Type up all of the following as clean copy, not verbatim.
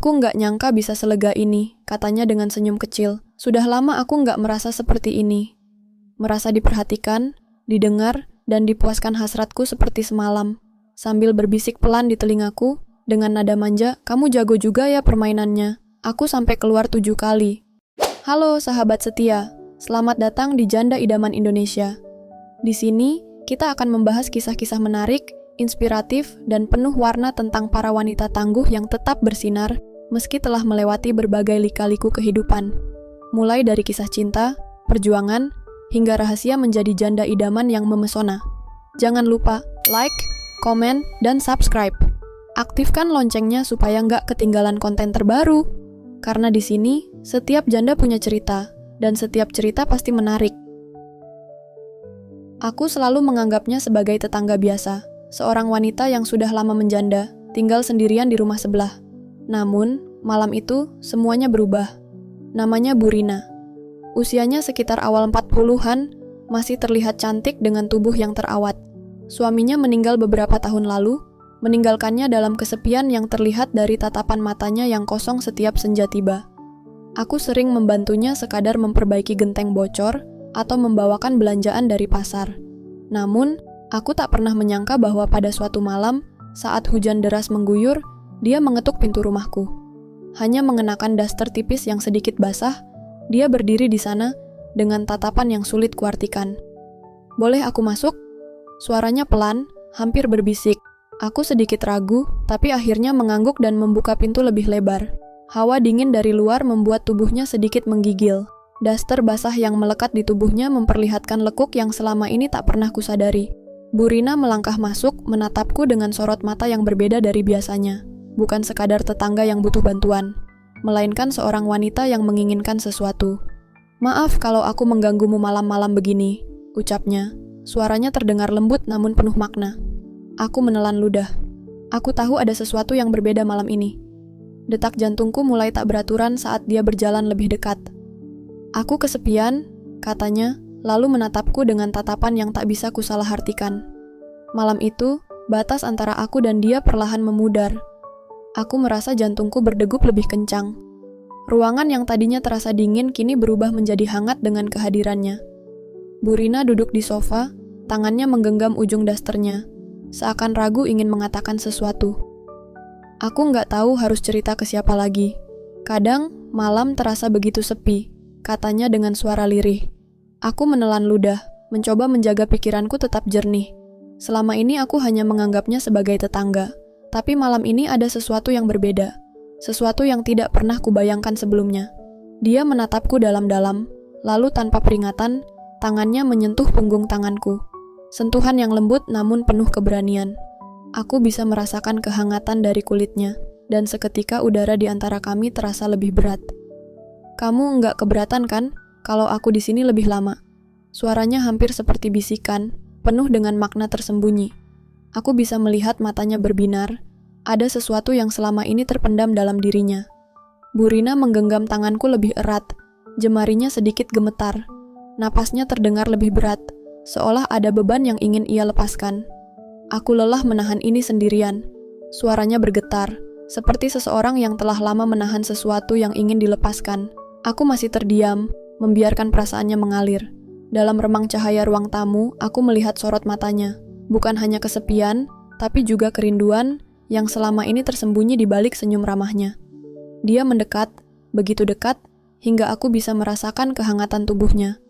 Aku nggak nyangka bisa selega ini, katanya dengan senyum kecil. Sudah lama aku nggak merasa seperti ini. Merasa diperhatikan, didengar, dan dipuaskan hasratku seperti semalam. Sambil berbisik pelan di telingaku, dengan nada manja, kamu jago juga ya permainannya. Aku sampai keluar 7 kali. Halo sahabat setia, selamat datang di Janda Idaman Indonesia. Di sini, kita akan membahas kisah-kisah menarik, inspiratif, dan penuh warna tentang para wanita tangguh yang tetap bersinar meski telah melewati berbagai lika-liku kehidupan. Mulai dari kisah cinta, perjuangan, hingga rahasia menjadi janda idaman yang memesona. Jangan lupa like, komen, dan subscribe. Aktifkan loncengnya supaya nggak ketinggalan konten terbaru. Karena di sini, setiap janda punya cerita, dan setiap cerita pasti menarik. Aku selalu menganggapnya sebagai tetangga biasa, seorang wanita yang sudah lama menjanda, tinggal sendirian di rumah sebelah. Namun, malam itu, semuanya berubah. Namanya Bu Rina. Usianya sekitar awal 40-an, masih terlihat cantik dengan tubuh yang terawat. Suaminya meninggal beberapa tahun lalu, meninggalkannya dalam kesepian yang terlihat dari tatapan matanya yang kosong setiap senja tiba. Aku sering membantunya sekadar memperbaiki genteng bocor atau membawakan belanjaan dari pasar. Namun, aku tak pernah menyangka bahwa pada suatu malam, saat hujan deras mengguyur, dia mengetuk pintu rumahku. Hanya mengenakan daster tipis yang sedikit basah, dia berdiri di sana dengan tatapan yang sulit kuartikan. "Boleh aku masuk?" Suaranya pelan, hampir berbisik. Aku sedikit ragu, tapi akhirnya mengangguk dan membuka pintu lebih lebar. Hawa dingin dari luar membuat tubuhnya sedikit menggigil. Daster basah yang melekat di tubuhnya memperlihatkan lekuk yang selama ini tak pernah kusadari. Bu Rina melangkah masuk, menatapku dengan sorot mata yang berbeda dari biasanya. Bukan sekadar tetangga yang butuh bantuan, melainkan seorang wanita yang menginginkan sesuatu. "Maaf kalau aku mengganggumu malam-malam begini," ucapnya. Suaranya terdengar lembut namun penuh makna. Aku menelan ludah. Aku tahu ada sesuatu yang berbeda malam ini. Detak jantungku mulai tak beraturan saat dia berjalan lebih dekat. "Aku kesepian," katanya, lalu menatapku dengan tatapan yang tak bisa kusalahartikan. Malam itu, batas antara aku dan dia perlahan memudar. Aku merasa jantungku berdegup lebih kencang. Ruangan yang tadinya terasa dingin kini berubah menjadi hangat dengan kehadirannya. Bu Rina duduk di sofa, tangannya menggenggam ujung dasternya, seakan ragu ingin mengatakan sesuatu. Aku nggak tahu harus cerita ke siapa lagi. Kadang, malam terasa begitu sepi, katanya dengan suara lirih. Aku menelan ludah, mencoba menjaga pikiranku tetap jernih. Selama ini aku hanya menganggapnya sebagai tetangga. Tapi malam ini ada sesuatu yang berbeda. Sesuatu yang tidak pernah kubayangkan sebelumnya. Dia menatapku dalam-dalam, lalu tanpa peringatan, tangannya menyentuh punggung tanganku. Sentuhan yang lembut namun penuh keberanian. Aku bisa merasakan kehangatan dari kulitnya, dan seketika udara di antara kami terasa lebih berat. "Kamu nggak keberatan kan, kalau aku di sini lebih lama?" Suaranya hampir seperti bisikan, penuh dengan makna tersembunyi. Aku bisa melihat matanya berbinar, ada sesuatu yang selama ini terpendam dalam dirinya. Bu Rina menggenggam tanganku lebih erat, jemarinya sedikit gemetar. Napasnya terdengar lebih berat, seolah ada beban yang ingin ia lepaskan. Aku lelah menahan ini sendirian. Suaranya bergetar, seperti seseorang yang telah lama menahan sesuatu yang ingin dilepaskan. Aku masih terdiam, membiarkan perasaannya mengalir. Dalam remang cahaya ruang tamu, aku melihat sorot matanya. Bukan hanya kesepian, tapi juga kerinduan yang selama ini tersembunyi di balik senyum ramahnya. Dia mendekat, begitu dekat, hingga aku bisa merasakan kehangatan tubuhnya.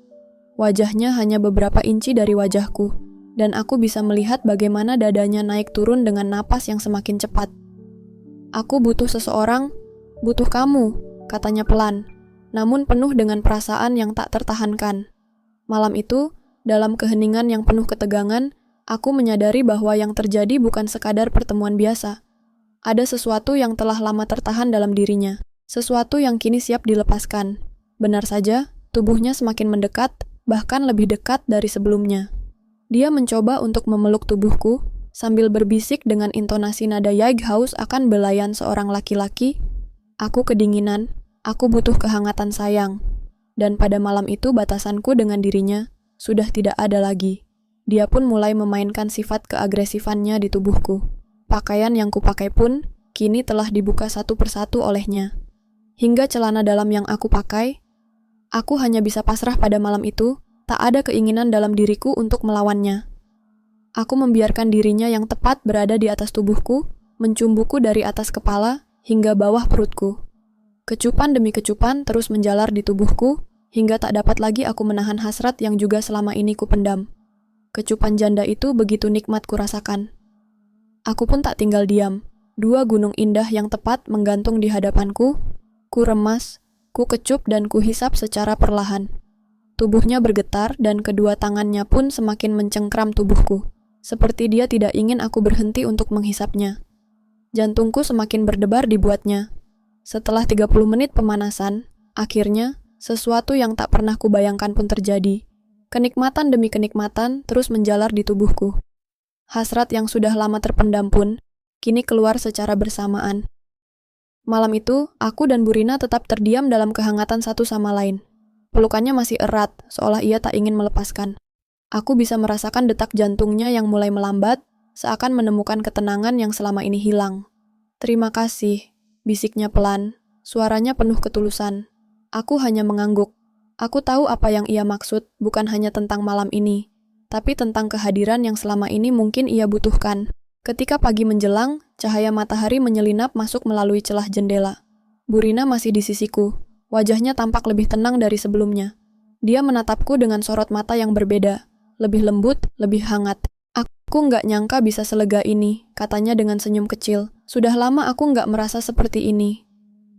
Wajahnya hanya beberapa inci dari wajahku, dan aku bisa melihat bagaimana dadanya naik turun dengan napas yang semakin cepat. "Aku butuh seseorang, butuh kamu," katanya pelan, namun penuh dengan perasaan yang tak tertahankan. Malam itu, dalam keheningan yang penuh ketegangan, aku menyadari bahwa yang terjadi bukan sekadar pertemuan biasa. Ada sesuatu yang telah lama tertahan dalam dirinya, sesuatu yang kini siap dilepaskan. Benar saja, tubuhnya semakin mendekat, bahkan lebih dekat dari sebelumnya. Dia mencoba untuk memeluk tubuhku, sambil berbisik dengan intonasi nada Yeaghaus akan belayan seorang laki-laki. Aku kedinginan, aku butuh kehangatan sayang. Dan pada malam itu batasanku dengan dirinya sudah tidak ada lagi. Dia pun mulai memainkan sifat keagresifannya di tubuhku. Pakaian yang kupakai pun kini telah dibuka satu persatu olehnya. Hingga celana dalam yang aku pakai, aku hanya bisa pasrah pada malam itu, tak ada keinginan dalam diriku untuk melawannya. Aku membiarkan dirinya yang tepat berada di atas tubuhku, mencumbuku dari atas kepala hingga bawah perutku. Kecupan demi kecupan terus menjalar di tubuhku, hingga tak dapat lagi aku menahan hasrat yang juga selama ini kupendam. Kecupan janda itu begitu nikmat kurasakan. Aku pun tak tinggal diam. Dua gunung indah yang tepat menggantung di hadapanku. Ku remas, ku kecup dan ku hisap secara perlahan. Tubuhnya bergetar dan kedua tangannya pun semakin mencengkram tubuhku. Seperti dia tidak ingin aku berhenti untuk menghisapnya. Jantungku semakin berdebar dibuatnya. Setelah 30 menit pemanasan, akhirnya sesuatu yang tak pernah kubayangkan pun terjadi. Kenikmatan demi kenikmatan terus menjalar di tubuhku. Hasrat yang sudah lama terpendam pun kini keluar secara bersamaan. Malam itu, aku dan Burina tetap terdiam dalam kehangatan satu sama lain. Pelukannya masih erat, seolah ia tak ingin melepaskan. Aku bisa merasakan detak jantungnya yang mulai melambat, seakan menemukan ketenangan yang selama ini hilang. "Terima kasih," bisiknya pelan, suaranya penuh ketulusan. Aku hanya mengangguk. Aku tahu apa yang ia maksud, bukan hanya tentang malam ini, tapi tentang kehadiran yang selama ini mungkin ia butuhkan. Ketika pagi menjelang, cahaya matahari menyelinap masuk melalui celah jendela. Burina masih di sisiku. Wajahnya tampak lebih tenang dari sebelumnya. Dia menatapku dengan sorot mata yang berbeda, lebih lembut, lebih hangat. "Aku nggak nyangka bisa selega ini," katanya dengan senyum kecil. "Sudah lama aku nggak merasa seperti ini.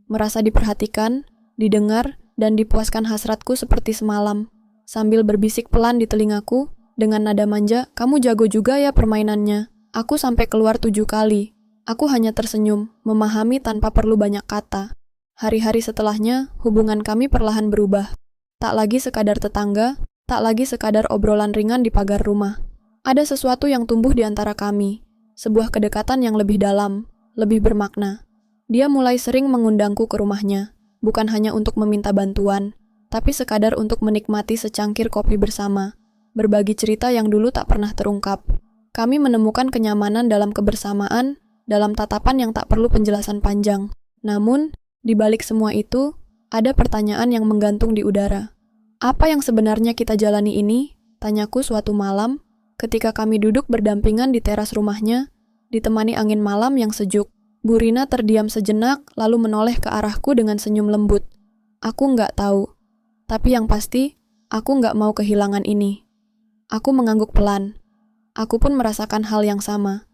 Merasa diperhatikan, didengar, dan dipuaskan hasratku seperti semalam." Sambil berbisik pelan di telingaku, dengan nada manja, "Kamu jago juga ya permainannya. Aku sampai keluar 7 kali. Aku hanya tersenyum, memahami tanpa perlu banyak kata. Hari-hari setelahnya, hubungan kami perlahan berubah. Tak lagi sekadar tetangga, tak lagi sekadar obrolan ringan di pagar rumah. Ada sesuatu yang tumbuh di antara kami, sebuah kedekatan yang lebih dalam, lebih bermakna. Dia mulai sering mengundangku ke rumahnya, bukan hanya untuk meminta bantuan, tapi sekadar untuk menikmati secangkir kopi bersama, berbagi cerita yang dulu tak pernah terungkap. Kami menemukan kenyamanan dalam kebersamaan, dalam tatapan yang tak perlu penjelasan panjang. Namun, di balik semua itu, ada pertanyaan yang menggantung di udara. "Apa yang sebenarnya kita jalani ini?" tanyaku suatu malam, ketika kami duduk berdampingan di teras rumahnya, ditemani angin malam yang sejuk. Burina terdiam sejenak, lalu menoleh ke arahku dengan senyum lembut. "Aku nggak tahu. Tapi yang pasti, aku nggak mau kehilangan ini." Aku mengangguk pelan. Aku pun merasakan hal yang sama.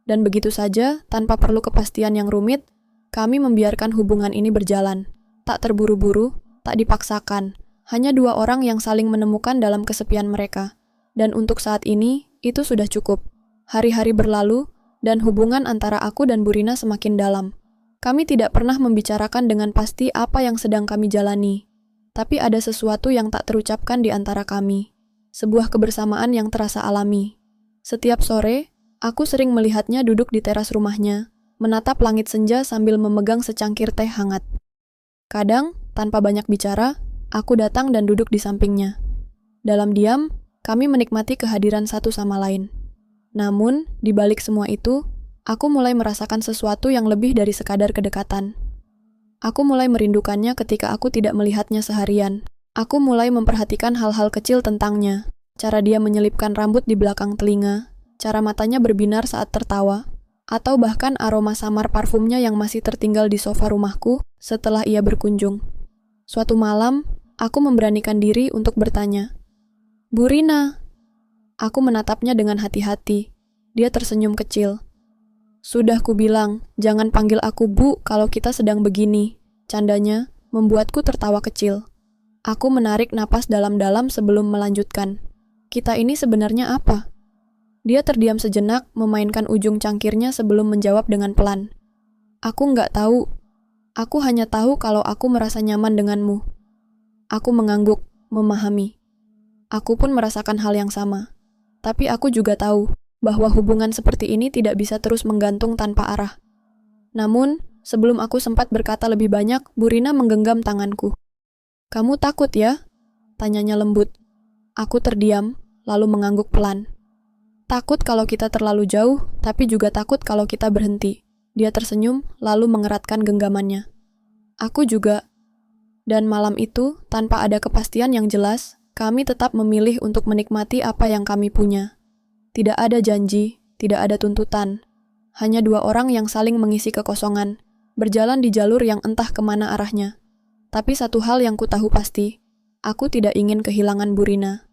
Dan begitu saja, tanpa perlu kepastian yang rumit, kami membiarkan hubungan ini berjalan. Tak terburu-buru, tak dipaksakan. Hanya dua orang yang saling menemukan dalam kesepian mereka. Dan untuk saat ini, itu sudah cukup. Hari-hari berlalu, dan hubungan antara aku dan Burina semakin dalam. Kami tidak pernah membicarakan dengan pasti apa yang sedang kami jalani. Tapi ada sesuatu yang tak terucapkan di antara kami. Sebuah kebersamaan yang terasa alami. Setiap sore, aku sering melihatnya duduk di teras rumahnya, menatap langit senja sambil memegang secangkir teh hangat. Kadang, tanpa banyak bicara, aku datang dan duduk di sampingnya. Dalam diam, kami menikmati kehadiran satu sama lain. Namun, di balik semua itu, aku mulai merasakan sesuatu yang lebih dari sekadar kedekatan. Aku mulai merindukannya ketika aku tidak melihatnya seharian. Aku mulai memperhatikan hal-hal kecil tentangnya. Cara dia menyelipkan rambut di belakang telinga, cara matanya berbinar saat tertawa, atau bahkan aroma samar parfumnya yang masih tertinggal di sofa rumahku setelah ia berkunjung. Suatu malam, aku memberanikan diri untuk bertanya, "Burina." Aku menatapnya dengan hati-hati. Dia tersenyum kecil. "Sudah kubilang, jangan panggil aku Bu kalau kita sedang begini." Candanya membuatku tertawa kecil. Aku menarik napas dalam-dalam sebelum melanjutkan. "Kita ini sebenarnya apa?" Dia terdiam sejenak, memainkan ujung cangkirnya sebelum menjawab dengan pelan. "Aku nggak tahu. Aku hanya tahu kalau aku merasa nyaman denganmu." Aku mengangguk, memahami. Aku pun merasakan hal yang sama. Tapi aku juga tahu bahwa hubungan seperti ini tidak bisa terus menggantung tanpa arah. Namun, sebelum aku sempat berkata lebih banyak, Burina menggenggam tanganku. "Kamu takut ya?" tanyanya lembut. Aku terdiam, lalu mengangguk pelan. Takut kalau kita terlalu jauh, tapi juga takut kalau kita berhenti. Dia tersenyum, lalu mengeratkan genggamannya. Aku juga. Dan malam itu, tanpa ada kepastian yang jelas, kami tetap memilih untuk menikmati apa yang kami punya. Tidak ada janji, tidak ada tuntutan. Hanya dua orang yang saling mengisi kekosongan, berjalan di jalur yang entah kemana arahnya. Tapi satu hal yang ku tahu pasti, aku tidak ingin kehilangan Burina.